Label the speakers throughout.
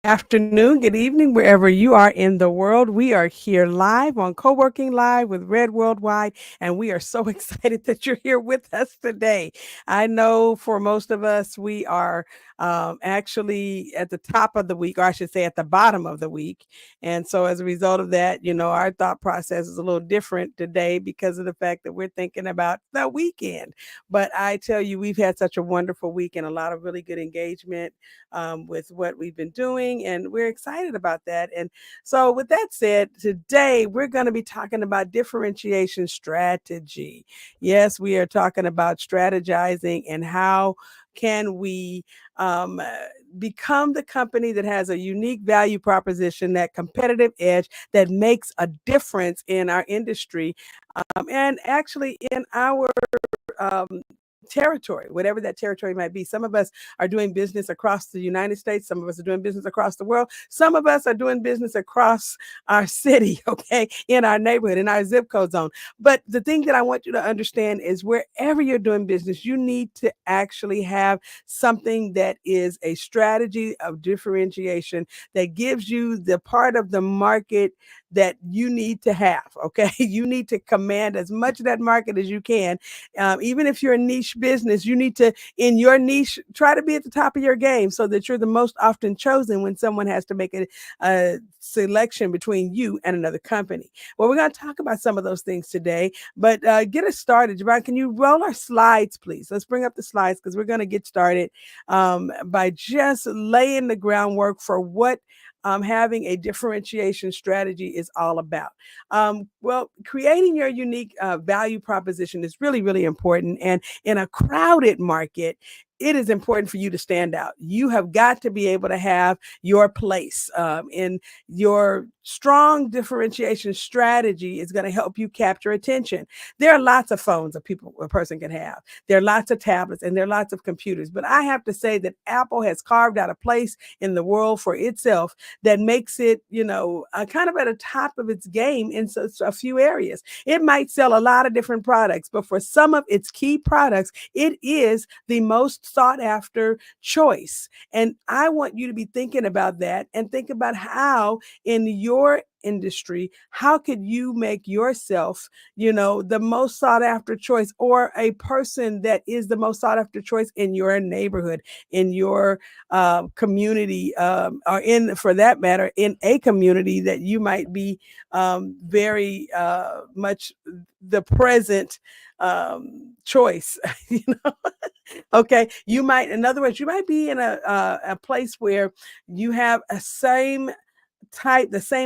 Speaker 1: Afternoon, good evening, wherever you are in the world. We are here live on Co-working Live with Red Worldwide, and we are so excited that you're here with us today. I know for most of us, we are actually at the top of the week, or I should say at the bottom of the week. And so as a result of that, our thought process is a little different today because of the fact that we're thinking about the weekend. But I tell you, we've had such a wonderful week and a lot of really good engagement with what we've been doing, and we're excited about that. And so, with that said, today we're going to be talking about differentiation strategy. Yes, we are talking about strategizing and how can we um, uh, become the company that has a unique value proposition, that competitive edge that makes a difference in our industry and actually in our um, territory, whatever that territory might be. Some of us are doing business across the United States. Some of us are doing business across the world. Some of us are doing business across our city, okay, in our neighborhood, in our zip code zone. But the thing that I want you to understand is wherever you're doing business, you need to actually have something that is a strategy of differentiation that gives you the part of the market that you need to have, okay? You need to command as much of that market as you can. Even if you're a niche business, you need to, in your niche, try to be at the top of your game so that you're the most often chosen when someone has to make a selection between you and another company. Well, we're going to talk about some of those things today, but get us started. Javon, can you roll our slides, please? Let's bring up the slides because we're going to get started by just laying the groundwork for what having a differentiation strategy is all about. Well, creating your unique value proposition is really, really important. And in a crowded market, it is important for you to stand out. You have got to be able to have your place in your strong differentiation strategy is going to help you capture attention. There are lots of phones a person can have. There are lots of tablets and there are lots of computers. But I have to say that Apple has carved out a place in the world for itself that makes it, kind of at the top of its game in a few areas. It might sell a lot of different products, but for some of its key products, it is the most sought after choice. And I want you to be thinking about that and think about how in your industry, how could you make yourself, the most sought after choice or a person that is the most sought after choice in your neighborhood, in your community, or for that matter, in a community that you might be very much the present choice, Okay, in other words, you might be in a place where you have the same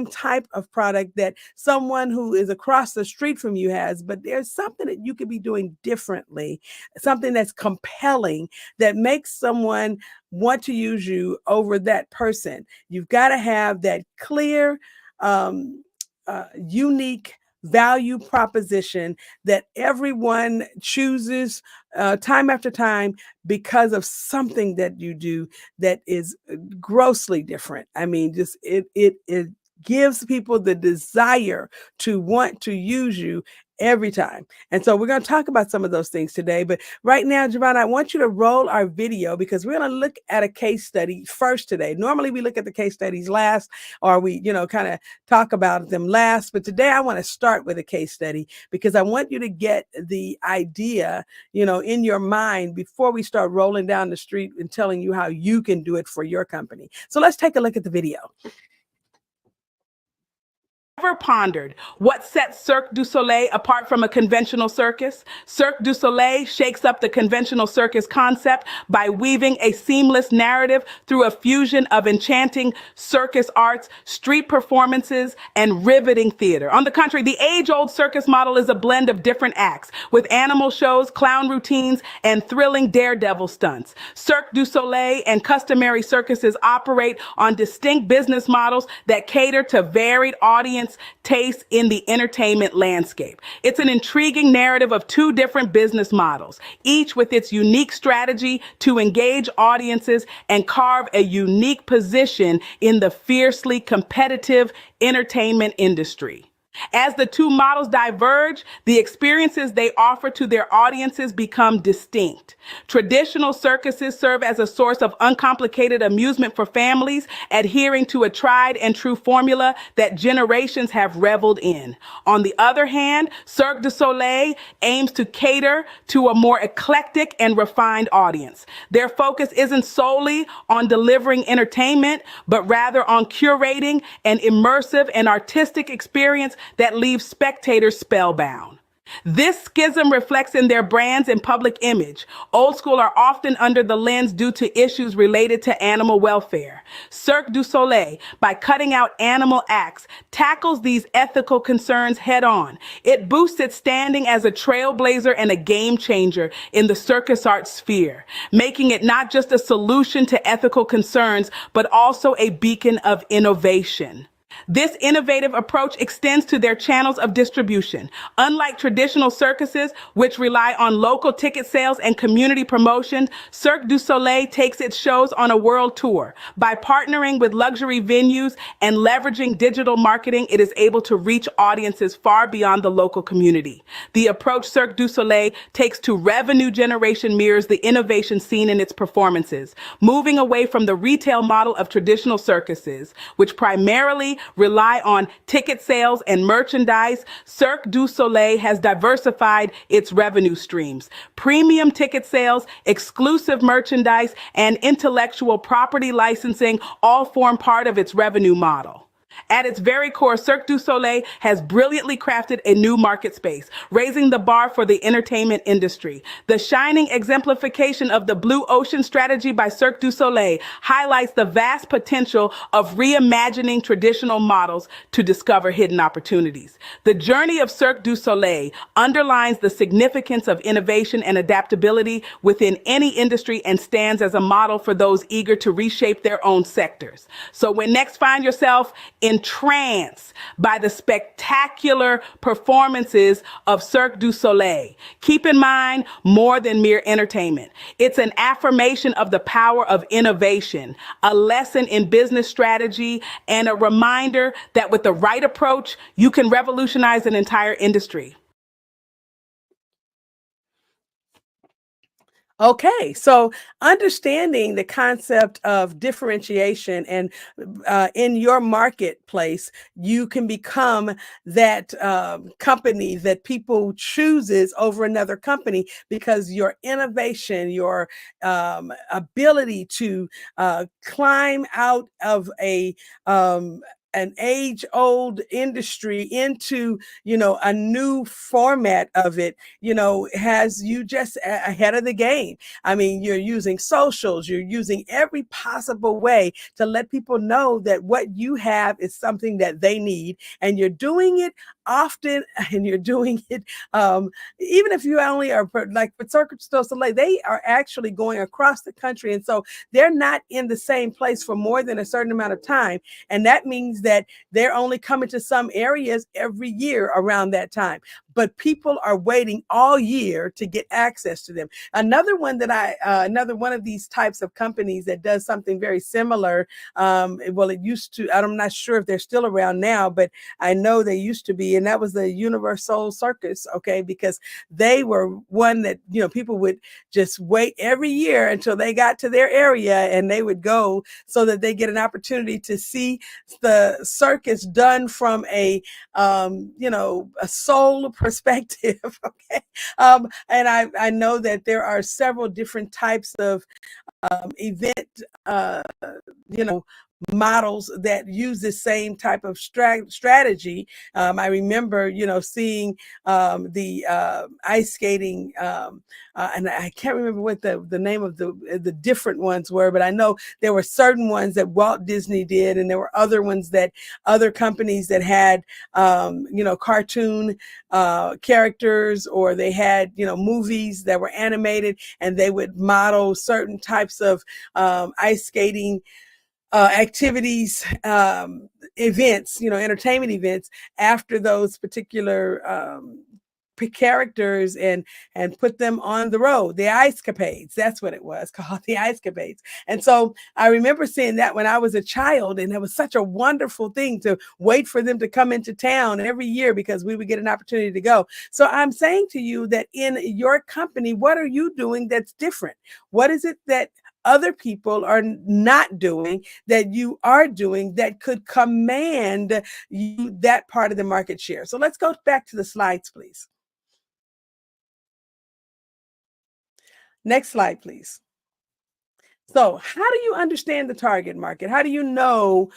Speaker 1: type of product that someone who is across the street from you has, but there's something that you could be doing differently, something that's compelling that makes someone want to use you over that person. You've got to have that clear, unique value proposition that everyone chooses time after time because of something that you do that is grossly different. I mean, just it gives people the desire to want to use you every time. And so we're going to talk about some of those things today. But right now, Javon, I want you to roll our video because we're going to look at a case study first today. Normally we look at the case studies last, or we, kind of talk about them last. But today I want to start with a case study because I want you to get the idea, in your mind before we start rolling down the street and telling you how you can do it for your company. So let's take a look at the video. Ever pondered what sets Cirque du Soleil apart from a conventional circus? Cirque du Soleil shakes up the conventional circus concept by weaving a seamless narrative through a fusion of enchanting circus arts, street performances, and riveting theater. On the contrary, the age-old circus model is a blend of different acts with animal shows, clown routines, and thrilling daredevil stunts. Cirque du Soleil and customary circuses operate on distinct business models that cater to varied audience tastes in the entertainment landscape. It's an intriguing narrative of two different business models, each with its unique strategy to engage audiences and carve a unique position in the fiercely competitive entertainment industry.
Speaker 2: As the two models diverge, the experiences they offer to their audiences become distinct. Traditional circuses serve as a source of uncomplicated amusement for families, adhering to a tried and true formula that generations have reveled in. On the other hand, Cirque du Soleil aims to cater to a more eclectic and refined audience. Their focus isn't solely on delivering entertainment, but rather on curating an immersive and artistic experience that leaves spectators spellbound. This schism reflects in their brands and public image. Old school are often under the lens due to issues related to animal welfare. Cirque du Soleil, by cutting out animal acts, tackles these ethical concerns head on. It boosts its standing as a trailblazer and a game changer in the circus art sphere, making it not just a solution to ethical concerns, but also a beacon of innovation. This innovative approach extends to their channels of distribution. Unlike traditional circuses, which rely on local ticket sales and community promotion, Cirque du Soleil takes its shows on a world tour. By partnering with luxury venues and leveraging digital marketing, it is able to reach audiences far beyond the local community. The approach Cirque du Soleil takes to revenue generation mirrors the innovation seen in its performances, moving away from the retail model of traditional circuses, which primarily rely on ticket sales and merchandise. Cirque du Soleil has diversified its revenue streams. Premium ticket sales, exclusive merchandise, and intellectual property licensing all form part of its revenue model. At its very core, Cirque du Soleil has brilliantly crafted a new market space, raising the bar for the entertainment industry. The shining exemplification of the Blue Ocean strategy by Cirque du Soleil highlights the vast potential of reimagining traditional models to discover hidden opportunities. The journey of Cirque du Soleil underlines the significance of innovation and adaptability within any industry and stands as a model for those eager to reshape their own sectors. So when next find yourself entranced by the spectacular performances of Cirque du Soleil, keep in mind more than mere entertainment. It's an affirmation of the power of innovation, a lesson in business strategy, and a reminder that with the right approach, you can revolutionize an entire industry.
Speaker 1: Okay, so understanding the concept of differentiation and in your marketplace, you can become that company that people chooses over another company because your innovation, your ability to climb out of an age-old industry into, a new format of it, has you just ahead of the game. I mean, you're using socials, you're using every possible way to let people know that what you have is something that they need, and you're doing it often, and you're doing it, even if you only are like with Cirque du Soleil, they are actually going across the country, and so they're not in the same place for more than a certain amount of time, and that means that they're only coming to some areas every year around that time. But people are waiting all year to get access to them. Another one another one of these types of companies that does something very similar. Well, it used to. I'm not sure if they're still around now, but I know they used to be, and that was the Universal Circus. Okay, because they were one that people would just wait every year until they got to their area, and they would go so that they get an opportunity to see the circus done from a soul perspective. Okay. And I know that there are several different types of event, you know, models that use the same type of strategy. I remember, seeing the ice skating, and I can't remember what the name of the different ones were, but I know there were certain ones that Walt Disney did, and there were other ones that other companies that had, cartoon characters, or they had, movies that were animated, and they would model certain types of ice skating activities, events, entertainment events after those particular characters and put them on the road. The Ice Capades, that's what it was called, the Ice Capades. And so I remember seeing that when I was a child, and it was such a wonderful thing to wait for them to come into town every year because we would get an opportunity to go. So I'm saying to you that in your company, what are you doing that's different? What is it that other people are not doing that you are doing that could command you that part of the market share? So let's go back to the slides, please. Next slide, please. So, how do you understand the target market? How do you know,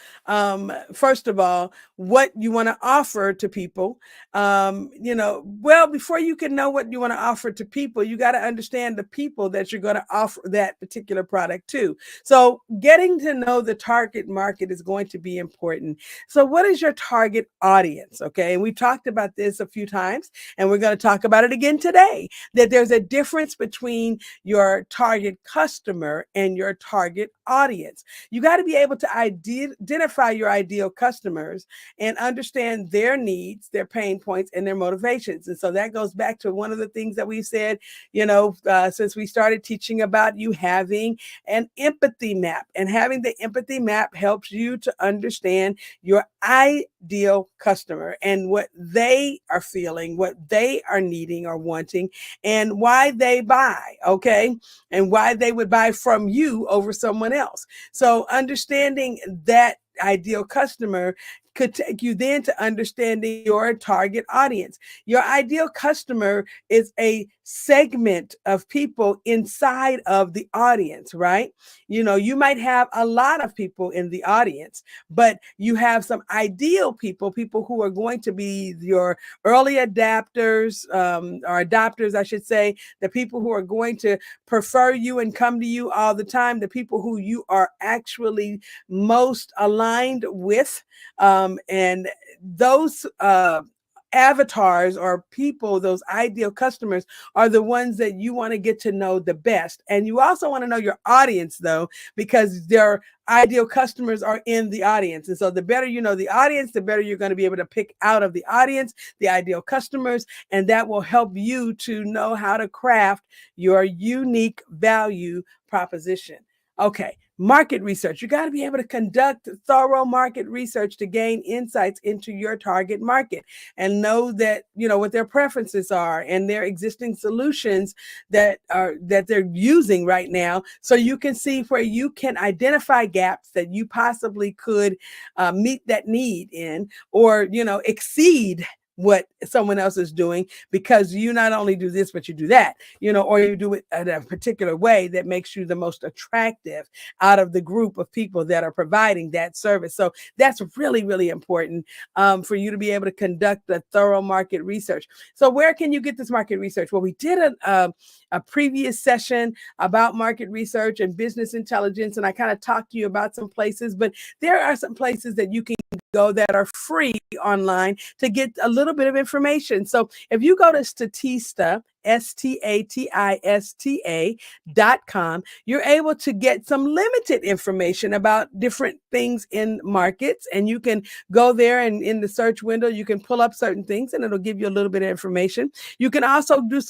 Speaker 1: first of all, what you want to offer to people? Well, before you can know what you want to offer to people, you got to understand the people that you're going to offer that particular product to. So, getting to know the target market is going to be important. So, what is your target audience? Okay, and we talked about this a few times, and we're going to talk about it again today. That there's a difference between your target customer and your target audience. You got to be able to identify your ideal customers and understand their needs, their pain points, and their motivations. And so that goes back to one of the things that we've said, since we started teaching about you having an empathy map. And having the empathy map helps you to understand your ideal customer and what they are feeling, what they are needing or wanting, and why they buy, okay? And why they would buy from you over someone else. So understanding that ideal customer could take you then to understanding your target audience. Your ideal customer is a segment of people inside of the audience, right? You might have a lot of people in the audience, but you have some ideal people who are going to be your early adapters, or adopters, I should say, the people who are going to prefer you and come to you all the time, the people who you are actually most aligned with. And those avatars or people, those ideal customers, are the ones that you want to get to know the best. And you also want to know your audience, though, because their ideal customers are in the audience. And so the better you know the audience, the better you're going to be able to pick out of the audience the ideal customers. And that will help you to know how to craft your unique value proposition. Okay, market research. You got to be able to conduct thorough market research to gain insights into your target market and know that, what their preferences are and their existing solutions that they're using right now, so you can see where you can identify gaps that you possibly could meet that need in, or, exceed what someone else is doing, because you not only do this, but you do that, or you do it in a particular way that makes you the most attractive out of the group of people that are providing that service. So that's really, really important for you to be able to conduct a thorough market research. So where can you get this market research? Well, we did a previous session about market research and business intelligence, and I kind of talked to you about some places, but there are some places that you can go that are free online to get a little bit of information. So if you go to Statista, Statista.com, you're able to get some limited information about different things in markets. And you can go there, and in the search window, you can pull up certain things and it'll give you a little bit of information. You can also do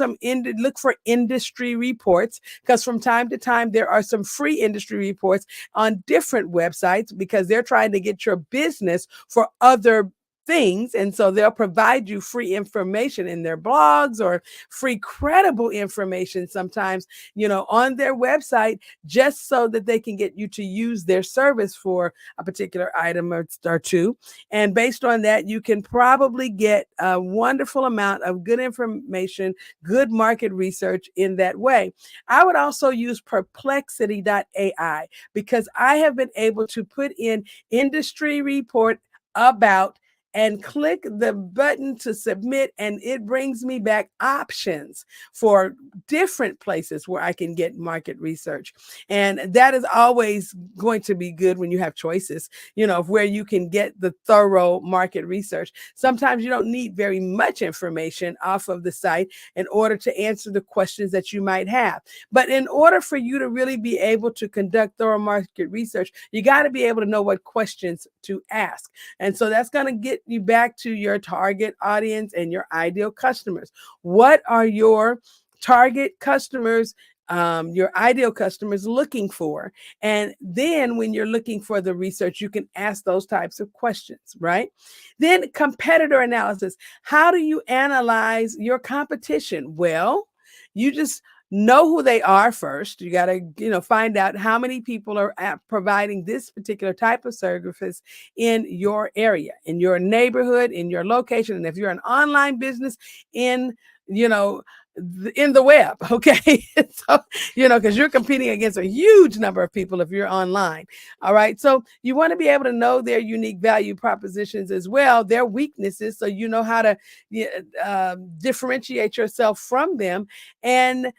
Speaker 1: look for industry reports, because from time to time, there are some free industry reports on different websites, because they're trying to get your business for other things. And so they'll provide you free information in their blogs, or free credible information sometimes, on their website, just so that they can get you to use their service for a particular item or two. And based on that, you can probably get a wonderful amount of good information, good market research in that way. I would also use perplexity.ai, because I have been able to put in industry report about and click the button to submit, and it brings me back options for different places where I can get market research. And that is always going to be good when you have choices, of where you can get the thorough market research. Sometimes you don't need very much information off of the site in order to answer the questions that you might have. But in order for you to really be able to conduct thorough market research, you got to be able to know what questions to ask. And so that's going to get you back to your target audience and your ideal customers. What are your target customers, your ideal customers looking for? And then when you're looking for the research, you can ask those types of questions, right? Then competitor analysis. How do you analyze your competition? Well, you just know who they are first. You got to, find out how many people are providing this particular type of service in your area, in your neighborhood, in your location. And if you're an online business, in, you know, in the web, okay? So, because you're competing against a huge number of people if you're online. All right. So you want to be able to know their unique value propositions as well, their weaknesses, so you know how to differentiate yourself from them. And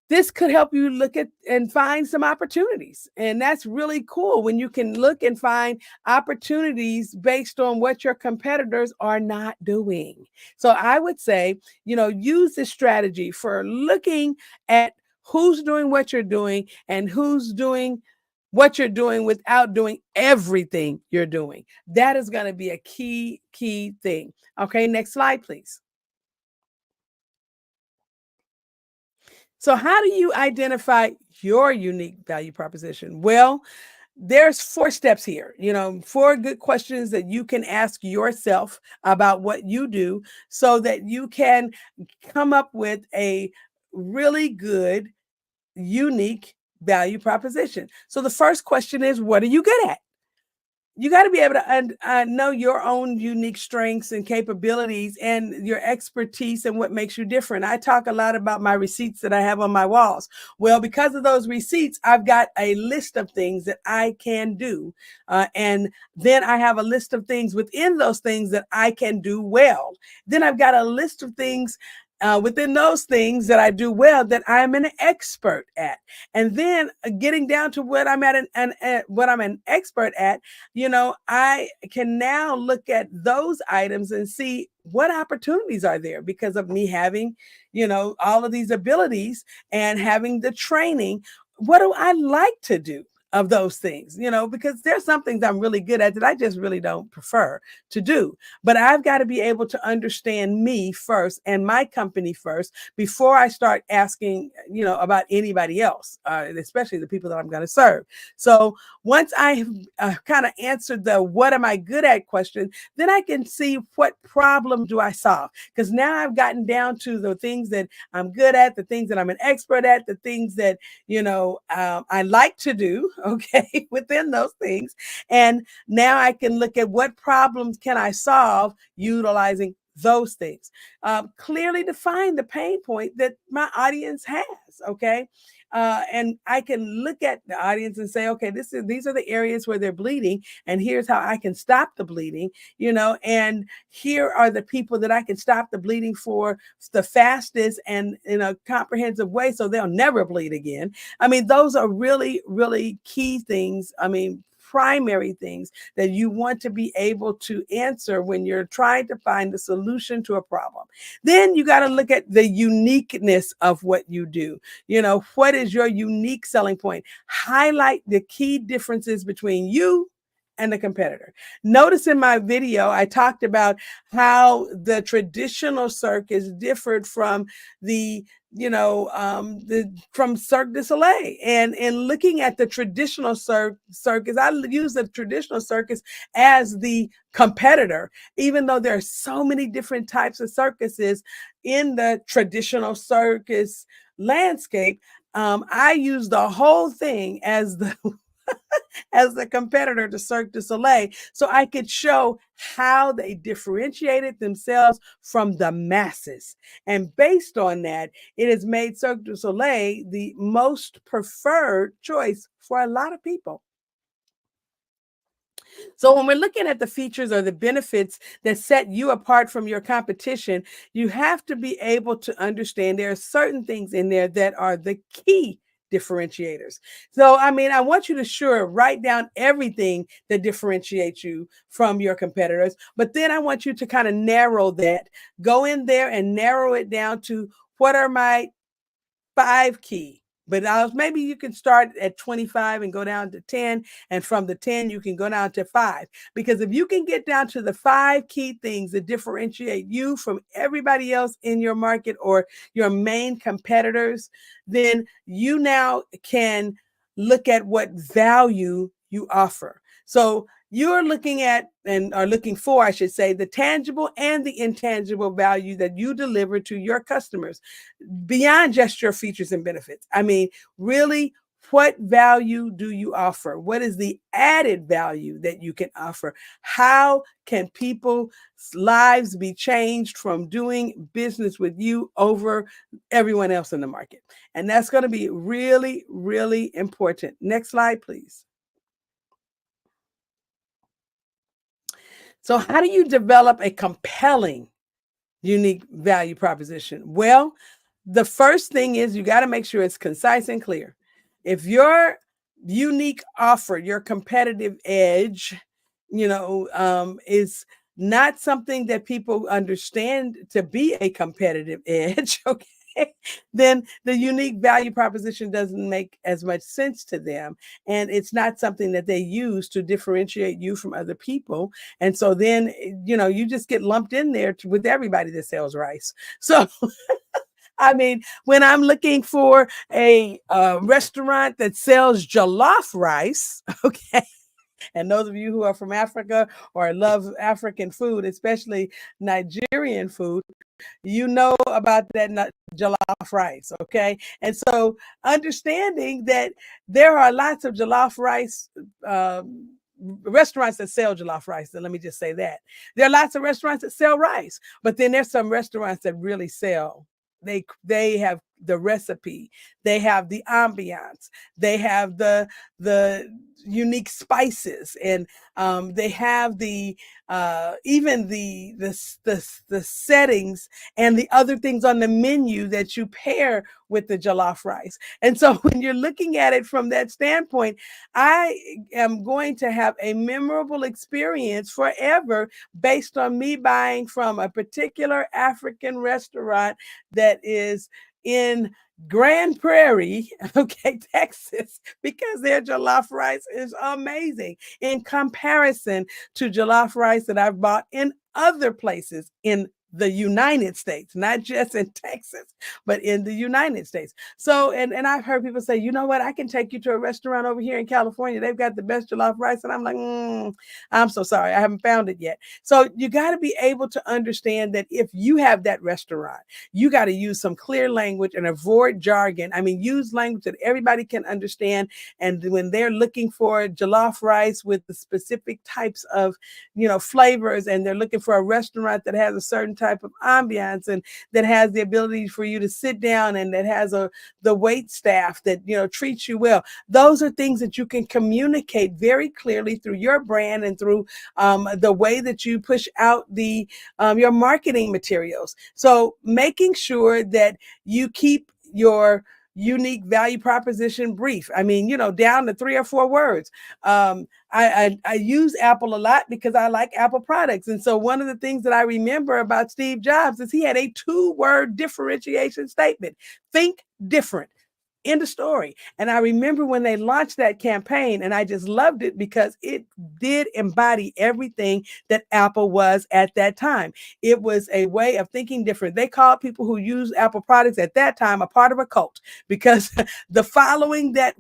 Speaker 1: this could help you look at and find some opportunities. And that's really cool when you can look and find opportunities based on what your competitors are not doing. So I would say, use this strategy for looking at who's doing what you're doing and who's doing what you're doing without doing everything you're doing. That is going to be a key thing. Okay, next slide, please. So, how do you identify your unique value proposition? Well, there's 4 steps here, 4 good questions that you can ask yourself about what you do so that you can come up with a really good, unique value proposition. So, the first question is, what are you good at? You got to be able to know your own unique strengths and capabilities and your expertise and what makes you different. I talk a lot about my receipts that I have on my walls. Well, because of those receipts, I've got a list of things that I can do. And then I have a list of things within those things that I can do well. Then I've got a list of things within those things that I do well that I'm an expert at. And then getting down to what I'm what I'm an expert at, I can now look at those items and see what opportunities are there because of me having, all of these abilities and having the training. What do I like to do of those things? Because there's some things I'm really good at that I just really don't prefer to do. But I've got to be able to understand me first and my company first before I start asking, about anybody else, especially the people that I'm going to serve. So once I kind of answered the what am I good at question, then I can see what problem do I solve? Because now I've gotten down to the things that I'm good at, the things that I'm an expert at, the things that, I like to do, okay, within those things. And now I can look at what problems can I solve utilizing those things. Clearly define the pain point that my audience has, okay? And I can look at the audience and say, okay, these are the areas where they're bleeding, and here's how I can stop the bleeding, and here are the people that I can stop the bleeding for the fastest and in a comprehensive way so they'll never bleed again. I mean, those are really, really key things. I mean, primary things that you want to be able to answer when you're trying to find the solution to a problem. Then you got to look at the uniqueness of what you do. What is your unique selling point? Highlight the key differences between you and the competitor. Notice in my video, I talked about how the traditional circus differed from from Cirque du Soleil. And in looking at the traditional circus, I use the traditional circus as the competitor, even though there are so many different types of circuses in the traditional circus landscape. I use the whole thing as the as the competitor to Cirque du Soleil, so I could show how they differentiated themselves from the masses. And based on that, it has made Cirque du Soleil the most preferred choice for a lot of people. So when we're looking at the features or the benefits that set you apart from your competition, you have to be able to understand there are certain things in there that are the key differentiators. So, I mean, I want you to write down everything that differentiates you from your competitors, but then I want you to kind of narrow that, go in there and narrow it down to what are my 5 key But maybe you can start at 25 and go down to 10. And from the 10, you can go down to 5. Because if you can get down to the 5 key things that differentiate you from everybody else in your market or your main competitors, then you now can look at what value you offer. So you're looking at and are looking for, I should say, the tangible and the intangible value that you deliver to your customers beyond just your features and benefits. I mean, really, what value do you offer? What is the added value that you can offer? How can people's lives be changed from doing business with you over everyone else in the market? And that's going to be really, really important. Next slide, please. So, how do you develop a compelling unique value proposition? Well, the first thing is you got to make sure it's concise and clear. If your unique offer, your competitive edge, is not something that people understand to be a competitive edge, okay, then the unique value proposition doesn't make as much sense to them. And it's not something that they use to differentiate you from other people. And so then, you just get lumped in there with everybody that sells rice. So, I mean, when I'm looking for a restaurant that sells jollof rice, okay, and those of you who are from Africa or love African food, especially Nigerian food, you know about that jollof rice, okay? And so understanding that there are lots of jollof rice restaurants that sell jollof rice. And let me just say that there are lots of restaurants that sell rice, but then there's some restaurants that really sell. They have the recipe, they have the ambiance, they have the unique spices, and they have the even the settings and the other things on the menu that you pair with the jollof rice. And so when you're looking at it from that standpoint, I am going to have a memorable experience forever based on me buying from a particular African restaurant that is in Grand Prairie, okay, Texas, because their jollof rice is amazing in comparison to jollof rice that I've bought in other places in the United States, not just in Texas, but in the United States. So, and I've heard people say, you know what, I can take you to a restaurant over here in California. They've got the best jollof rice. And I'm like, I'm so sorry. I haven't found it yet. So you got to be able to understand that if you have that restaurant, you got to use some clear language and avoid jargon. I mean, use language that everybody can understand. And when they're looking for jollof rice with the specific types of, flavors, and they're looking for a restaurant that has a certain type of ambiance and that has the ability for you to sit down and that has the wait staff that, treats you well. Those are things that you can communicate very clearly through your brand and through the way that you push out your marketing materials. So making sure that you keep your unique value proposition brief. I mean, down to 3 or 4 words. I use Apple a lot because I like Apple products. And so one of the things that I remember about Steve Jobs is he had a 2-word differentiation statement. Think different. End of story. And I remember when they launched that campaign, and I just loved it because it did embody everything that Apple was at that time. It was a way of thinking different. They called people who use Apple products at that time a part of a cult because the following that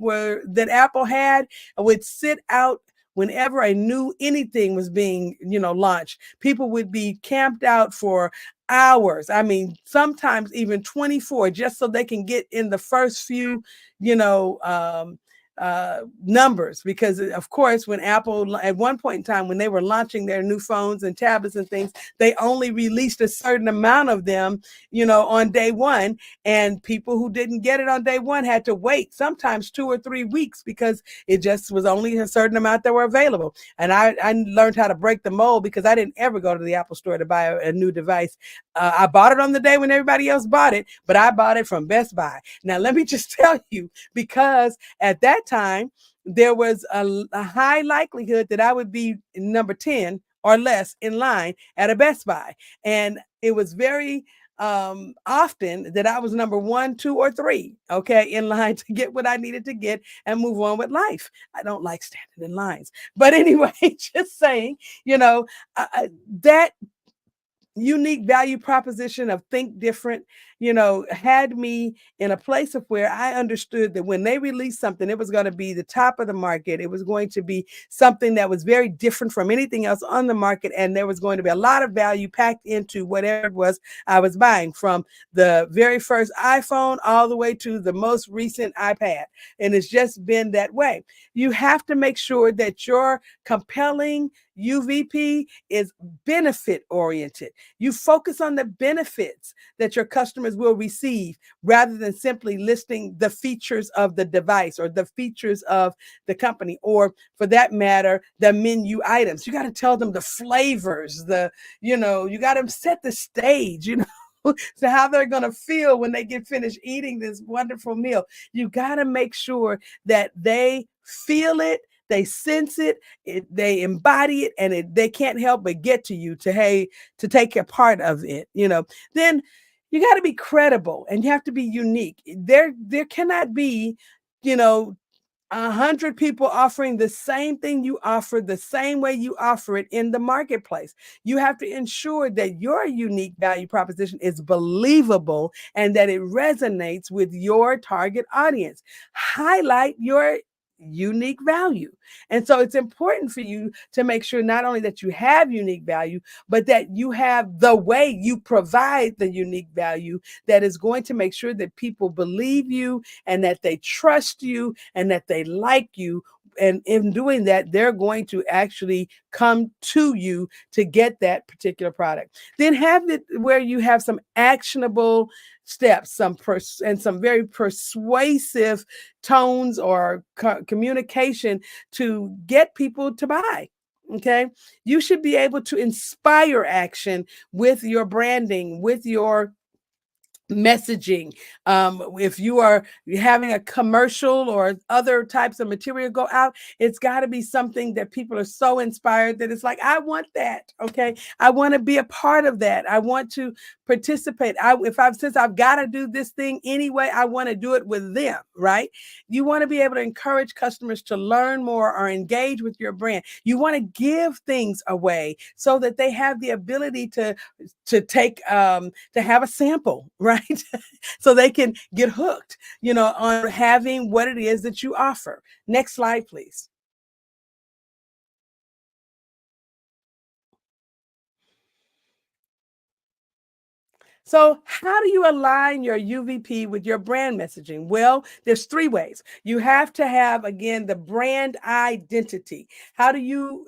Speaker 1: Apple had would sit out whenever a new anything was being, launched. People would be camped out for hours. I mean, sometimes even 24, just so they can get in the first few, numbers. Because of course, when Apple, at one point in time, when they were launching their new phones and tablets and things, they only released a certain amount of them, on day one. And people who didn't get it on day one had to wait sometimes 2 or 3 weeks because it just was only a certain amount that were available. And I learned how to break the mold because I didn't ever go to the Apple store to buy a new device. I bought it on the day when everybody else bought it, but I bought it from Best Buy. Now, let me just tell you, because at that time, there was a high likelihood that I would be number 10 or less in line at a Best Buy. And it was very often that I was number one, two, or three, okay, in line to get what I needed to get and move on with life. I don't like standing in lines. But anyway, just saying, you know, that unique value proposition of think different, had me in a place of where I understood that when they released something, it was going to be the top of the market. It was going to be something that was very different from anything else on the market. And there was going to be a lot of value packed into whatever it was I was buying, from the very first iPhone all the way to the most recent iPad. And it's just been that way. You have to make sure that your compelling UVP is benefit oriented. You focus on the benefits that your customers will receive rather than simply listing the features of the device or the features of the company, or for that matter, the menu items. You got to tell them the flavors, you got to set the stage, to how they're going to feel when they get finished eating this wonderful meal. You got to make sure that they feel it, they sense they embody it, and they can't help but get to you to take a part of it. Then you got to be credible and you have to be unique. There cannot be, you know, 100 people offering the same thing you offer the same way you offer it in the marketplace. You have to ensure that your unique value proposition is believable and that it resonates with your target audience. Highlight your unique value. And so it's important for you to make sure not only that you have unique value, but that you have the way you provide the unique value that is going to make sure that people believe you and that they trust you and that they like you. And in doing that, they're going to actually come to you to get that particular product. Then have it where you have some actionable steps, and some very persuasive tones or communication to get people to buy. Okay. You should be able to inspire action with your branding, with your messaging. If you are having a commercial or other types of material go out, it's got to be something that people are so inspired that it's like, I want that. Okay. I want to be a part of that. I want to participate. Since I've got to do this thing anyway, I want to do it with them. Right. You want to be able to encourage customers to learn more or engage with your brand. You want to give things away so that they have the ability to take to have a sample, right? So they can get hooked, on having what it is that you offer. Next slide, please. So, how do you align your UVP with your brand messaging? Well, there's three ways. You have to have, again, the brand identity. How do you,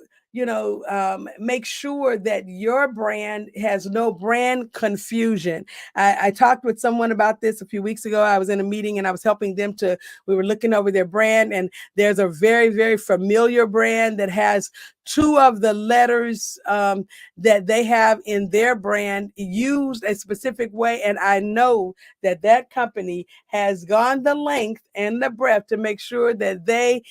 Speaker 1: make sure that your brand has no brand confusion? I talked with someone about this a few weeks ago. I was in a meeting and I was helping them we were looking over their brand, and there's a very, very familiar brand that has two of the letters that they have in their brand used a specific way. And I know that that company has gone the length and the breadth to make sure that they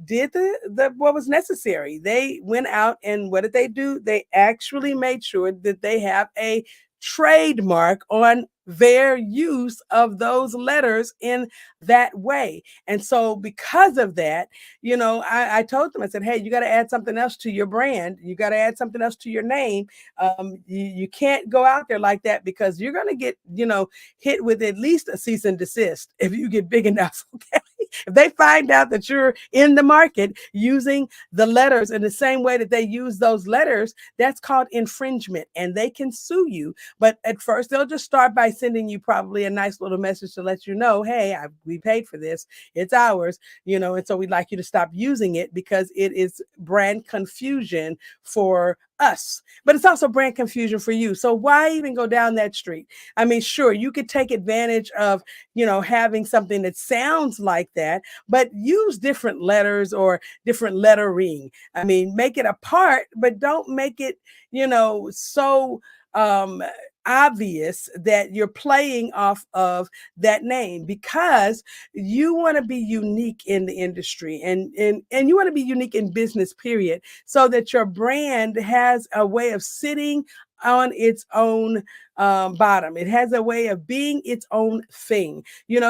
Speaker 1: did the what was necessary. They went out and what did they do? They actually made sure that they have a trademark on their use of those letters in that way. And so because of that, I told them, I said, hey, you got to add something else to your brand. You got to add something else to your name. You can't go out there like that because you're going to get, hit with at least a cease and desist if you get big enough. Okay. If they find out that you're in the market using the letters in the same way that they use those letters, that's called infringement and they can sue you. But at first, they'll just start by sending you probably a nice little message to let you know, hey, we paid for this. It's ours, and so we'd like you to stop using it because it is brand confusion for us, but it's also brand confusion for you. So why even go down that street? I mean, sure, you could take advantage of, having something that sounds like that, but use different letters or different lettering. I mean, make it a part, but don't make it, so obvious that you're playing off of that name, because you want to be unique in the industry and you want to be unique in business, period, so that your brand has a way of sitting on its own bottom. It has a way of being its own thing.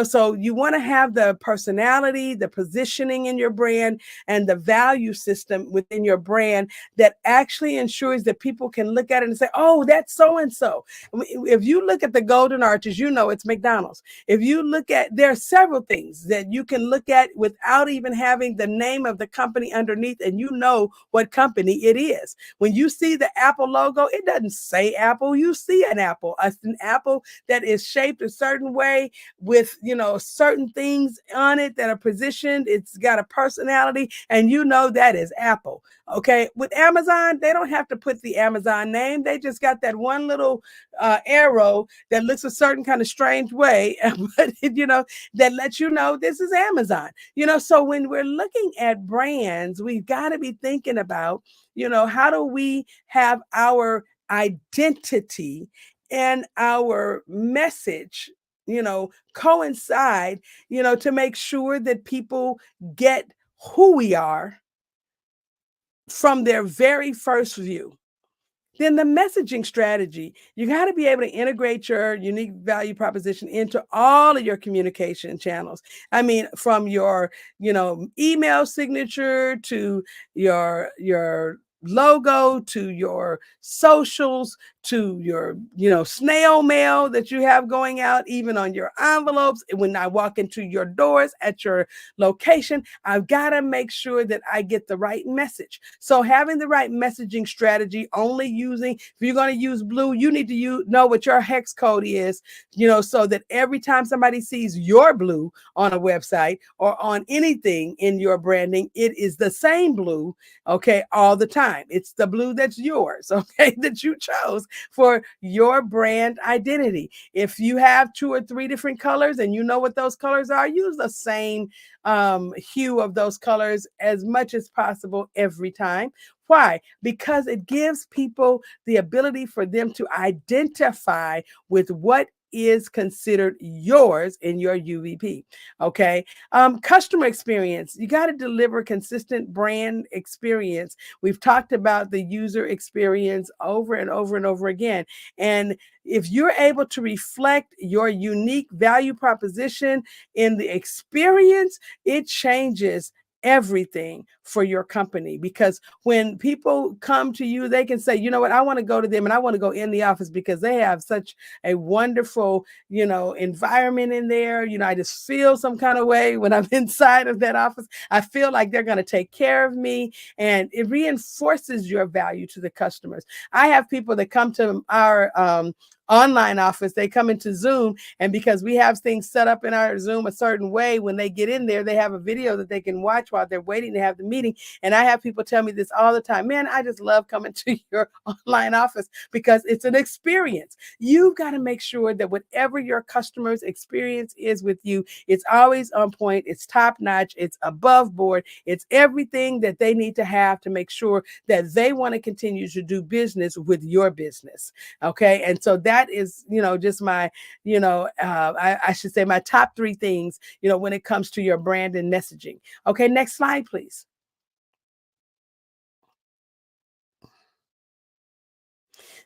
Speaker 1: So you want to have the personality, the positioning in your brand, and the value system within your brand that actually ensures that people can look at it and say, oh, that's so and so. If you look at the Golden Arches, it's McDonald's. If you look at, there are several things that you can look at without even having the name of the company underneath, and you know what company it is. When you see the Apple logo, it doesn't say Apple. You see an apple. It's an apple that is shaped a certain way with, certain things on it that are positioned. It's got a personality, and that is Apple. Okay. With Amazon, they don't have to put the Amazon name. They just got that one little arrow that looks a certain kind of strange way, but that lets you know this is Amazon. So when we're looking at brands, we've got to be thinking about, how do we have our identity and our message, coincide, to make sure that people get who we are from their very first view. Then the messaging strategy, you got to be able to integrate your unique value proposition into all of your communication channels. I mean, from your, email signature to your logo, to your socials, to your, snail mail that you have going out, even on your envelopes. When I walk into your doors at your location, I've got to make sure that I get the right message. So having the right messaging strategy, only using, if you're going to use blue, you need to know what your hex code is, so that every time somebody sees your blue on a website or on anything in your branding, it is the same blue, okay, all the time. It's the blue that's yours, okay, that you chose for your brand identity. If you have 2 or 3 different colors and you know what those colors are, use the same hue of those colors as much as possible every time. Why? Because it gives people the ability for them to identify with what is considered yours in your UVP. Okay. Customer experience. You got to deliver consistent brand experience. We've talked about the user experience over and over and over again. And if you're able to reflect your unique value proposition in the experience, it changes everything for your company. Because when people come to you, they can say, you know what, I want to go to them and I want to go in the office because they have such a wonderful, environment in there. I just feel some kind of way when I'm inside of that office. I feel like they're going to take care of me, and it reinforces your value to the customers. I have people that come to our online office, they come into Zoom, and because we have things set up in our Zoom a certain way, when they get in there, they have a video that they can watch while they're waiting to have the meeting. And I have people tell me this all the time, man, I just love coming to your online office because it's an experience. You've got to make sure that whatever your customer's experience is with you, it's always on point, it's top notch, it's above board, it's everything that they need to have to make sure that they want to continue to do business with your business. Okay. And so that is, just my, I should say my top 3 things, when it comes to your brand and messaging. Okay. Next slide, please.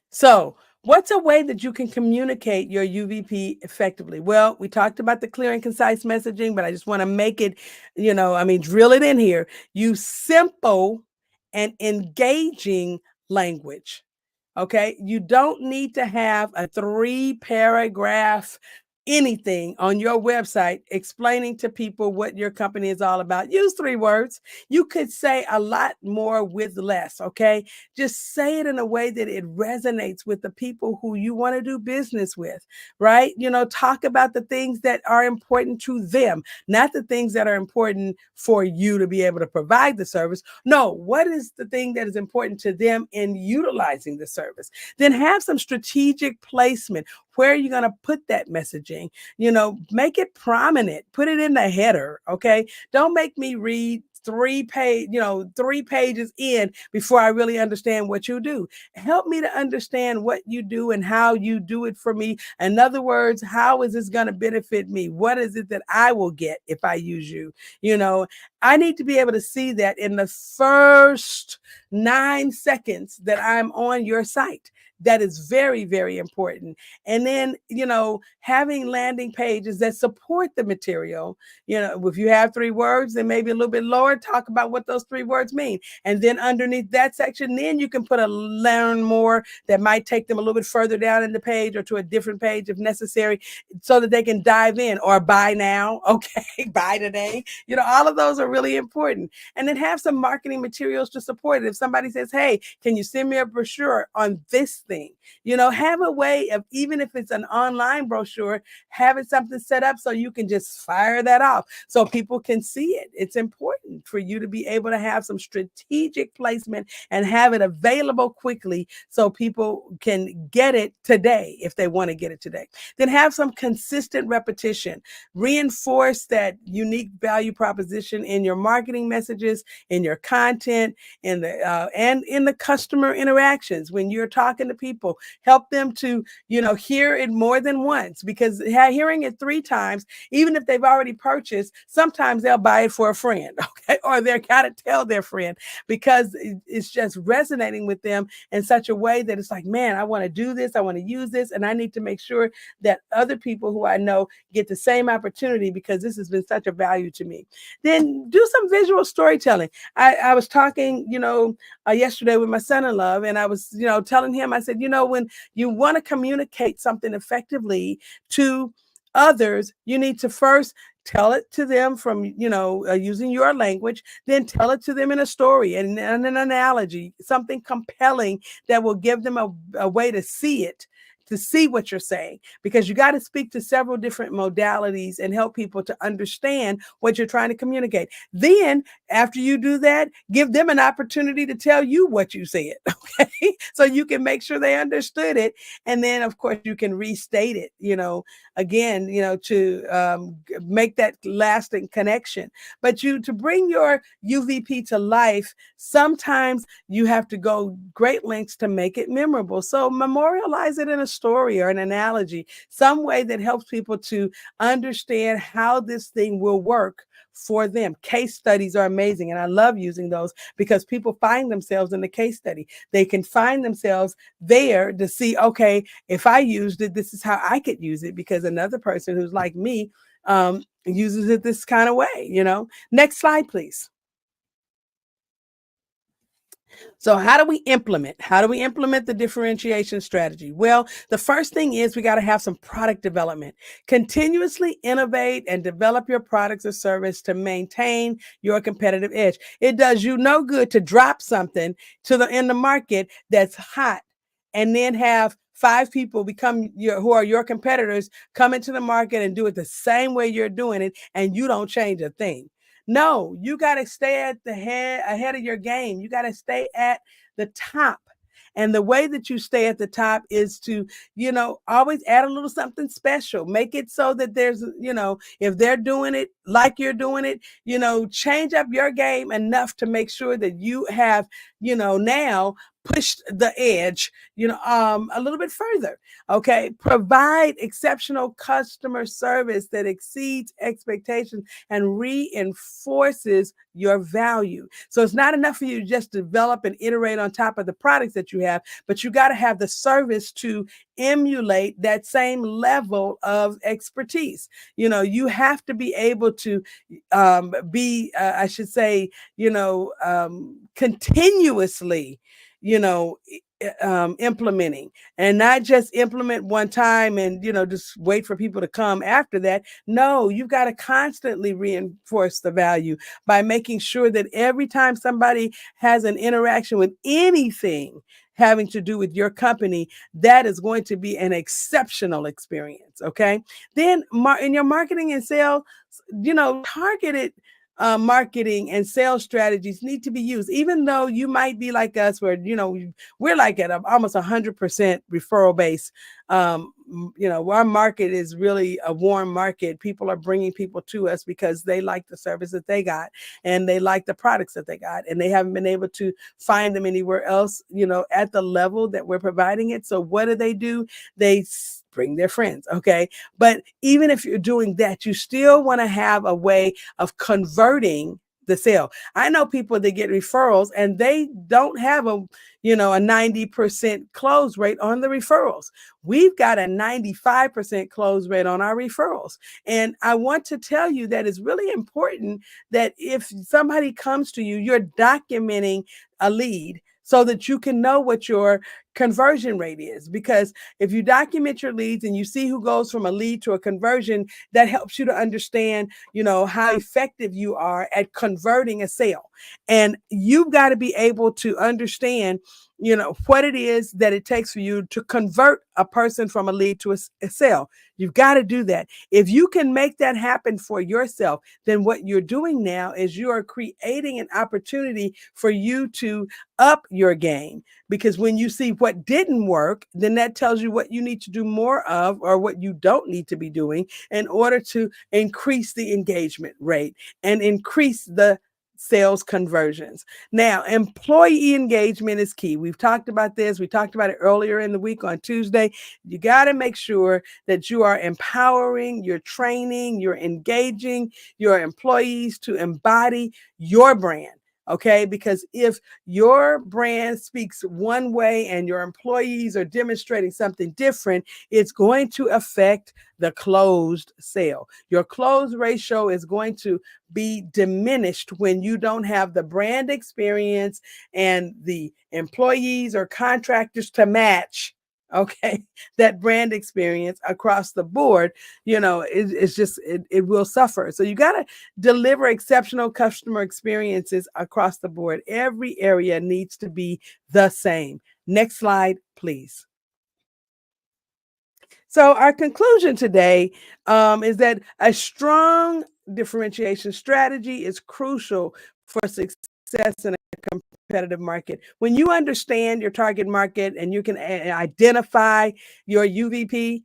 Speaker 1: So, what's a way that you can communicate your UVP effectively? Well, we talked about the clear and concise messaging, but I just want to make it, drill it in here. Use simple and engaging language. Okay. You don't need to have a 3-paragraph anything on your website explaining to people what your company is all about. Use 3 words. You could say a lot more with less. Okay. Just say it in a way that it resonates with the people who you want to do business with, right? Talk about the things that are important to them, not the things that are important for you to be able to provide the service. No, what is the thing that is important to them in utilizing the service? Then have some strategic placement. Where are you going to put that messaging? Make it prominent, put it in the header. Okay. Don't make me read 3 pages in before I really understand what you do. Help me to understand what you do and how you do it for me. In other words, how is this going to benefit me? What is it that I will get if I use you? I need to be able to see that in the first 9 seconds that I'm on your site. That is very, very important. And then, having landing pages that support the material. If you have 3 words, then maybe a little bit lower, talk about what those 3 words mean. And then underneath that section, then you can put a learn more that might take them a little bit further down in the page or to a different page if necessary, so that they can dive in, or buy now. Okay, buy today. All of those are really important. And then have some marketing materials to support it. If somebody says, hey, can you send me a brochure on this thing? Have a way of, even if it's an online brochure, having something set up so you can just fire that off so people can see it. It's important for you to be able to have some strategic placement and have it available quickly so people can get it today if they want to get it today. Then have some consistent repetition. Reinforce that unique value proposition in your marketing messages, in your content, in the and in the customer interactions when you're talking to people. Help them to hear it more than once, because hearing it 3 times, even if they've already purchased, sometimes they'll buy it for a friend, okay, or they're gotta tell their friend, because it's just resonating with them in such a way that it's like, man, I want to do this, I want to use this, and I need to make sure that other people who I know get the same opportunity, because this has been such a value to me. Then do some visual storytelling. I was talking, yesterday with my son-in-law, and I was, telling him, I said, when you want to communicate something effectively to others, you need to first tell it to them from, using your language, then tell it to them in a story and an analogy, something compelling that will give them a way to see it, to see what you're saying, because you got to speak to several different modalities and help people to understand what you're trying to communicate. Then after you do that, give them an opportunity to tell you what you said, okay? So you can make sure they understood it. And then of course you can restate it, again, to make that lasting connection. But to bring your UVP to life, sometimes you have to go great lengths to make it memorable. So memorialize it in a story or an analogy, some way that helps people to understand how this thing will work for them. Case studies are amazing, and I love using those because people find themselves in the case study. They can find themselves there to see, okay, if I used it, this is how I could use it, because another person who's like me uses it this kind of way. Next slide, please. So how do we implement? How do we implement the differentiation strategy? Well, the first thing is we got to have some product development. Continuously innovate and develop your products or service to maintain your competitive edge. It does you no good to drop something in the market that's hot and then have 5 people who are your competitors come into the market and do it the same way you're doing it, and you don't change a thing. No, you got to stay at the ahead of your game. You got to stay at the top. And the way that you stay at the top is to, always add a little something special. Make it so that there's, if they're doing it like you're doing it, change up your game enough to make sure that you have, now pushed the edge, a little bit further. Okay. Provide exceptional customer service that exceeds expectations and reinforces your value. So it's not enough for you to just develop and iterate on top of the products that you have, but you got to have the service to emulate that same level of expertise. You have to be able to I should say, continuously, implementing, and not just implement one time and just wait for people to come after that. No, you've got to constantly reinforce the value by making sure that every time somebody has an interaction with anything having to do with your company, that is going to be an exceptional experience. Okay. Then in your marketing and sales, targeted marketing and sales strategies need to be used, even though you might be like us, where we're like at almost 100% referral base. Our market is really a warm market. People are bringing people to us because they like the service that they got and they like the products that they got, and they haven't been able to find them anywhere else, at the level that we're providing it. So what do? They bring their friends. Okay. But even if you're doing that, you still want to have a way of converting the sale. I know people that get referrals and they don't have a 90% close rate on the referrals. We've got a 95% close rate on our referrals. And I want to tell you that it's really important that if somebody comes to you, you're documenting a lead so that you can know what your conversion rate is. Because if you document your leads and you see who goes from a lead to a conversion, that helps you to understand, how effective you are at converting a sale. And you've got to be able to understand, what it is that it takes for you to convert a person from a lead to a sale. You've got to do that. If you can make that happen for yourself, then what you're doing now is you are creating an opportunity for you to up your game. Because when you see what didn't work, then that tells you what you need to do more of or what you don't need to be doing in order to increase the engagement rate and increase the sales conversions. Now, employee engagement is key. We've talked about this. We talked about it earlier in the week on Tuesday. You got to make sure that you are empowering, you're training, you're engaging your employees to embody your brand. Okay, because if your brand speaks one way and your employees are demonstrating something different, it's going to affect the closed sale. Your close ratio is going to be diminished when you don't have the brand experience and the employees or contractors to match. Okay, that brand experience across the board, it will suffer. So you got to deliver exceptional customer experiences across the board. Every area needs to be the same. Next slide, please. So our conclusion today is that a strong differentiation strategy is crucial for success in a competitive market. When you understand your target market and you can identify your UVP,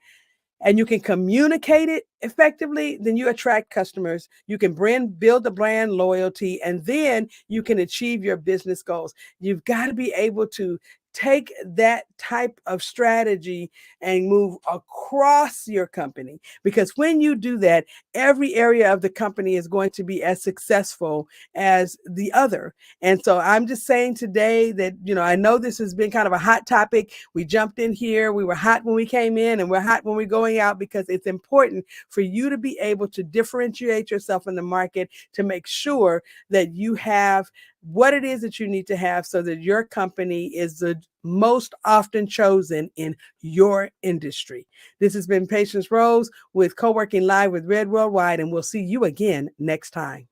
Speaker 1: and you can communicate it effectively, then you attract customers. You can build the brand loyalty, and then you can achieve your business goals. You've got to be able to take that type of strategy and move across your company, because when you do that, every area of the company is going to be as successful as the other. And so I'm just saying today that, I know this has been kind of a hot topic. We jumped in here. We were hot when we came in and we're hot when we're going out, because it's important for you to be able to differentiate yourself in the market to make sure that you have what it is that you need to have so that your company is the most often chosen in your industry. This has been Patience Rose with Co-working Live with Red Worldwide, and we'll see you again next time.